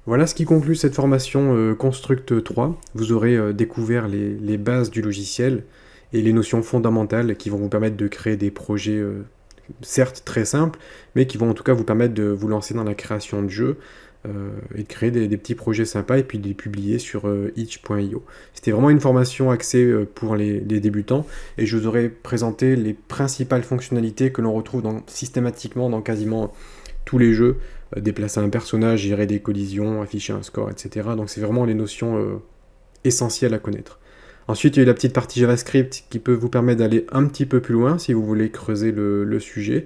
Voilà ce qui conclut cette formation Construct 3. Vous aurez découvert les bases du logiciel et les notions fondamentales qui vont vous permettre de créer des projets certes très simples, mais qui vont en tout cas vous permettre de vous lancer dans la création de jeux et de créer des petits projets sympas et puis de les publier sur itch.io. C'était vraiment une formation axée pour les débutants et je vous aurais présenté les principales fonctionnalités que l'on retrouve systématiquement dans quasiment tous les jeux, déplacer un personnage, gérer des collisions, afficher un score, etc. Donc c'est vraiment les notions essentielles à connaître. Ensuite, il y a eu la petite partie JavaScript qui peut vous permettre d'aller un petit peu plus loin si vous voulez creuser le sujet.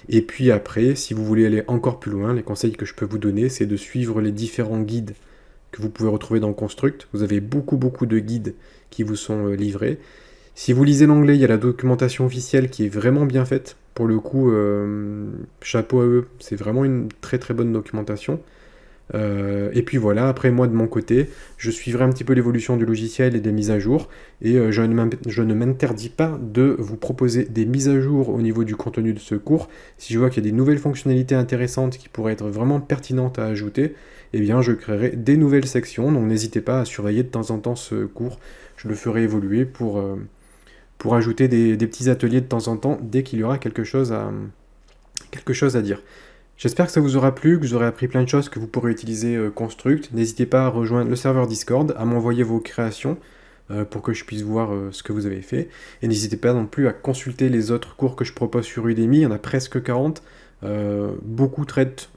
Et puis après, si vous voulez aller encore plus loin, les conseils que je peux vous donner, c'est de suivre les différents guides que vous pouvez retrouver dans Construct. Vous avez beaucoup de guides qui vous sont livrés. Si vous lisez l'anglais, il y a la documentation officielle qui est vraiment bien faite. Pour le coup, chapeau à eux, c'est vraiment une très bonne documentation. Et puis voilà, après moi de mon côté, je suivrai un petit peu l'évolution du logiciel et des mises à jour, et je ne m'interdis pas de vous proposer des mises à jour au niveau du contenu de ce cours. Si je vois qu'il y a des nouvelles fonctionnalités intéressantes qui pourraient être vraiment pertinentes à ajouter, eh bien je créerai des nouvelles sections, donc n'hésitez pas à surveiller de temps en temps ce cours. Je le ferai évoluer pour ajouter des petits ateliers de temps en temps dès qu'il y aura quelque chose à dire. J'espère que ça vous aura plu, que vous aurez appris plein de choses que vous pourrez utiliser Construct. N'hésitez pas à rejoindre le serveur Discord, à m'envoyer vos créations pour que je puisse voir ce que vous avez fait. Et n'hésitez pas non plus à consulter les autres cours que je propose sur Udemy, il y en a presque 40. Beaucoup traitent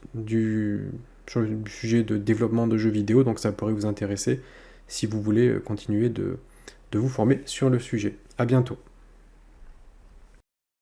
sur le sujet de développement de jeux vidéo, donc ça pourrait vous intéresser si vous voulez continuer de vous former sur le sujet. À bientôt.